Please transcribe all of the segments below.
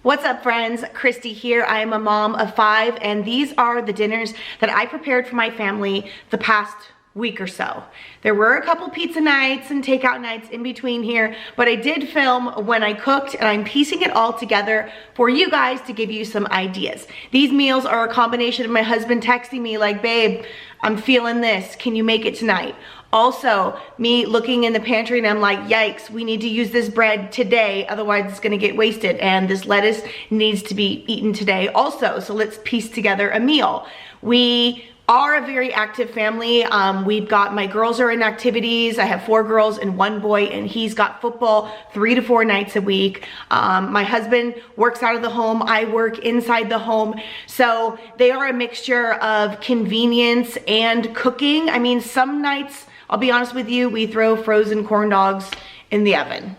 What's up, friends? Christy here. I am a mom of 5, and these are the dinners that I prepared for my family the past week or so. There were a couple pizza nights and takeout nights in between here, but I did film when I cooked, and I'm piecing it all together for you guys to give you some ideas. These meals are a combination of my husband texting me like, babe, I'm feeling this. Can you make it tonight? Also, me looking in the pantry and I'm like, yikes, we need to use this bread today, otherwise it's gonna get wasted, and this lettuce needs to be eaten today also, so let's piece together a meal. We are a very active family. We've got, my girls are in activities. I have 4 girls and 1 boy, and he's got football 3 to 4 nights a week. My husband works out of the home. I work inside the home. So they are a mixture of convenience and cooking. I mean, some nights, I'll be honest with you, we throw frozen corn dogs in the oven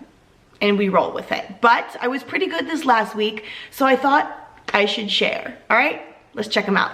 and we roll with it. But I was pretty good this last week, so I thought I should share. All right, let's check them out.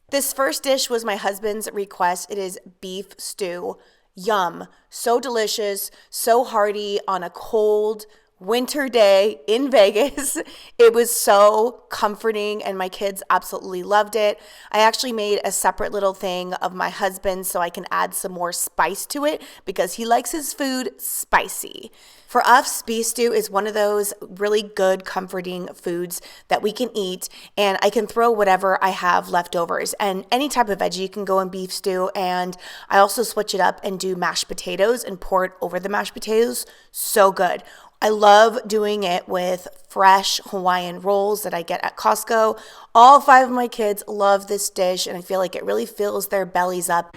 This first dish was my husband's request. It is beef stew. Yum. So delicious, so hearty on a cold winter day in Vegas. It was so comforting and my kids absolutely loved it. I actually made a separate little thing of my husband so I can add some more spice to it because he likes his food spicy. For us, beef stew is one of those really good, comforting foods that we can eat, and I can throw whatever I have leftovers. And any type of veggie can go in beef stew, and I also switch it up and do mashed potatoes and pour it over the mashed potatoes. So good. I love doing it with fresh Hawaiian rolls that I get at Costco. All 5 of my kids love this dish, and I feel like it really fills their bellies up.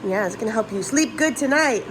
Yeah, it's gonna help you sleep good tonight.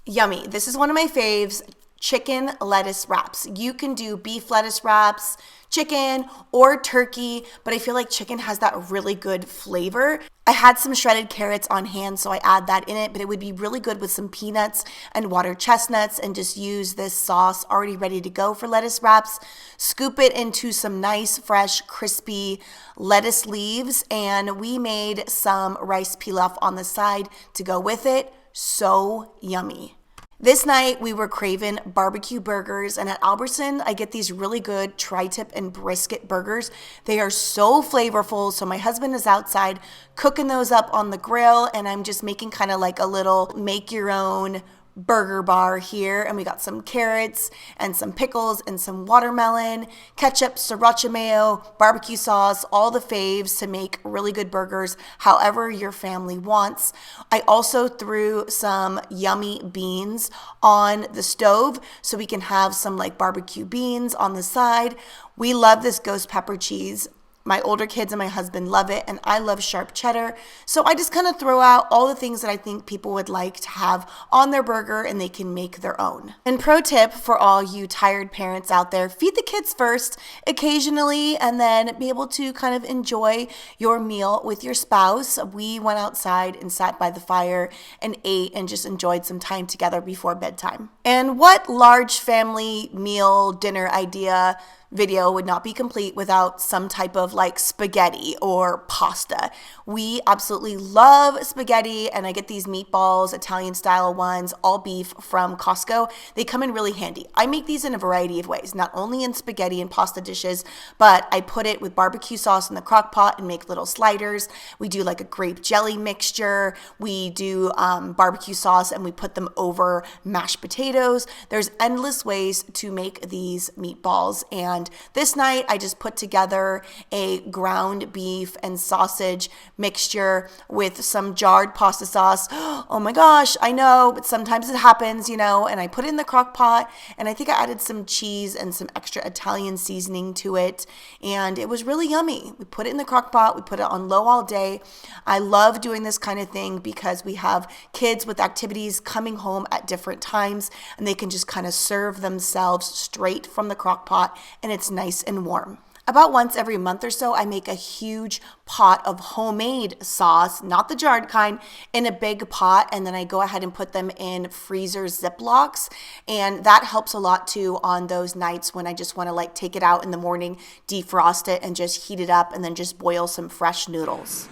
Yummy. This is one of my faves, chicken lettuce wraps. You can do beef lettuce wraps, chicken, or turkey, but I feel like chicken has that really good flavor. I had some shredded carrots on hand, so I add that in it, but it would be really good with some peanuts and water chestnuts, and just use this sauce already ready to go for lettuce wraps. Scoop it into some nice, fresh, crispy lettuce leaves, and we made some rice pilaf on the side to go with it. So yummy. This night we were craving barbecue burgers, and at Albertson I get these really good tri-tip and brisket burgers. They are so flavorful, so my husband is outside cooking those up on the grill, and I'm just making kind of like a little make your own burger bar here, and we got some carrots and some pickles and some watermelon, ketchup, sriracha mayo, barbecue sauce, all the faves to make really good burgers however your family wants. I also threw some yummy beans on the stove so we can have some like barbecue beans on the side. We love this ghost pepper cheese. My older kids and my husband love it, and I love sharp cheddar. So I just kind of throw out all the things that I think people would like to have on their burger, and they can make their own. And pro tip for all you tired parents out there, feed the kids first occasionally, and then be able to kind of enjoy your meal with your spouse. We went outside and sat by the fire and ate and just enjoyed some time together before bedtime. And what large family meal dinner idea video would not be complete without some type of like spaghetti or pasta. We absolutely love spaghetti, and I get these meatballs, Italian style ones, all beef from Costco. They come in really handy. I make these in a variety of ways, not only in spaghetti and pasta dishes, but I put it with barbecue sauce in the crock pot and make little sliders. We do like a grape jelly mixture. We do barbecue sauce, and we put them over mashed potatoes. There's endless ways to make these meatballs, and this night I just put together a ground beef and sausage mixture with some jarred pasta sauce. Oh my gosh, I know, but sometimes it happens, you know, and I put it in the crock pot, and I think I added some cheese and some extra Italian seasoning to it, and it was really yummy. We put it in the crock pot, we put it on low all day. I love doing this kind of thing because we have kids with activities coming home at different times, and they can just kind of serve themselves straight from the crock pot, and it's nice and warm. About once every month or so, I make a huge pot of homemade sauce, not the jarred kind, in a big pot, and then I go ahead and put them in freezer Ziplocs, and that helps a lot too on those nights when I just want to like take it out in the morning, defrost it, and just heat it up, and then just boil some fresh noodles.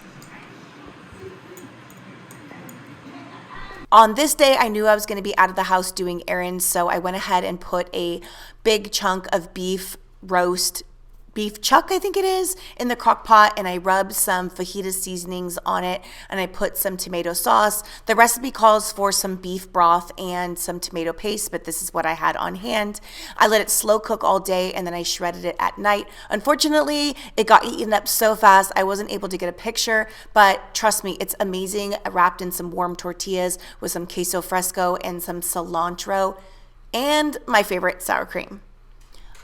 On this day, I knew I was going to be out of the house doing errands, so I went ahead and put a big chunk of beef chuck, I think it is, in the crock pot, and I rubbed some fajita seasonings on it, and I put some tomato sauce. The recipe calls for some beef broth and some tomato paste, but this is what I had on hand. I let it slow cook all day, and then I shredded it at night. Unfortunately, it got eaten up so fast, I wasn't able to get a picture, but trust me, it's amazing, wrapped in some warm tortillas with some queso fresco and some cilantro, and my favorite, sour cream.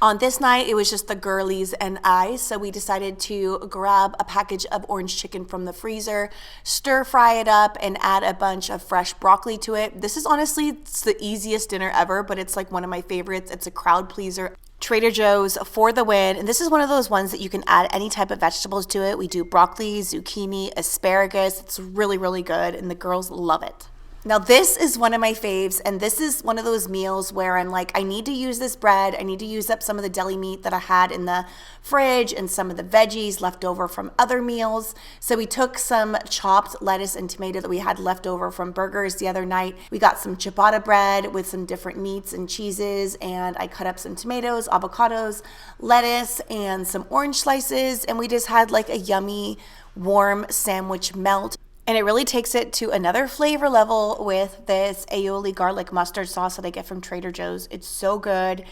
On this night, it was just the girlies and I, so we decided to grab a package of orange chicken from the freezer, stir fry it up, and add a bunch of fresh broccoli to it. This is honestly, it's the easiest dinner ever, but it's like one of my favorites. It's a crowd pleaser. Trader Joe's for the win, and this is one of those ones that you can add any type of vegetables to it. We do broccoli, zucchini, asparagus. It's really, really good, and the girls love it. Now this is one of my faves, and this is one of those meals where I'm like, I need to use this bread. I need to use up some of the deli meat that I had in the fridge and some of the veggies left over from other meals. So we took some chopped lettuce and tomato that we had left over from burgers the other night. We got some ciabatta bread with some different meats and cheeses, and I cut up some tomatoes, avocados, lettuce, and some orange slices, and we just had like a yummy warm sandwich melt. And it really takes it to another flavor level with this aioli garlic mustard sauce that I get from Trader Joe's. It's so good.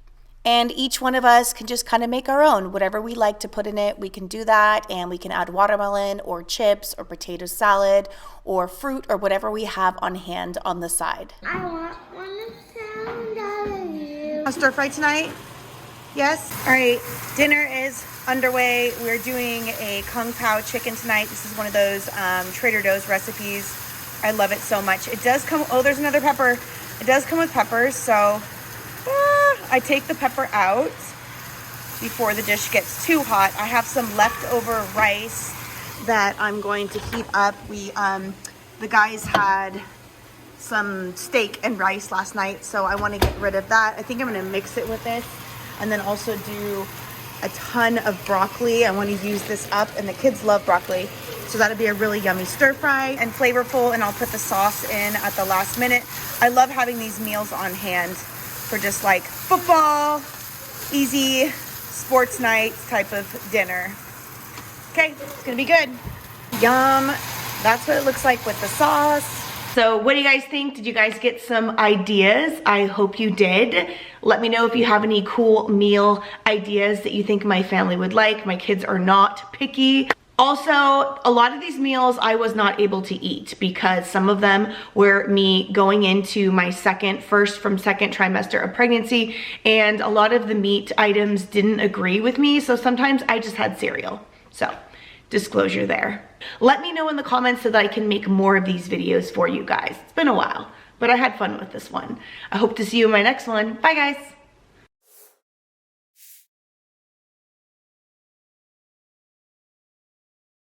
And each one of us can just kind of make our own. Whatever we like to put in it, we can do that. And we can add watermelon or chips or potato salad or fruit or whatever we have on hand on the side. I want one of sound out of you. Stir fry tonight? Yes? All right, dinner is underway. We're doing a Kung Pao chicken tonight. This is one of those Trader Joe's recipes. I love it so much. It does come, oh, there's another pepper. It does come with peppers, so I take the pepper out before the dish gets too hot. I have some leftover rice that I'm going to heat up. The guys had some steak and rice last night, so I want to get rid of that. I think I'm going to mix it with this. And then also do a ton of broccoli. I want to use this up, and the kids love broccoli. So that'll be a really yummy stir fry and flavorful, and I'll put the sauce in at the last minute. I love having these meals on hand for just like football, easy sports night type of dinner. Okay, it's gonna be good. Yum, that's what it looks like with the sauce. So what do you guys think? Did you guys get some ideas? I hope you did. Let me know if you have any cool meal ideas that you think my family would like. My kids are not picky. Also, a lot of these meals I was not able to eat because some of them were me going into my second trimester of pregnancy, and a lot of the meat items didn't agree with me. So sometimes I just had cereal. So disclosure there. Let me know in the comments so that I can make more of these videos for you guys. It's been a while, but I had fun with this one. I hope to see you in my next one. Bye guys.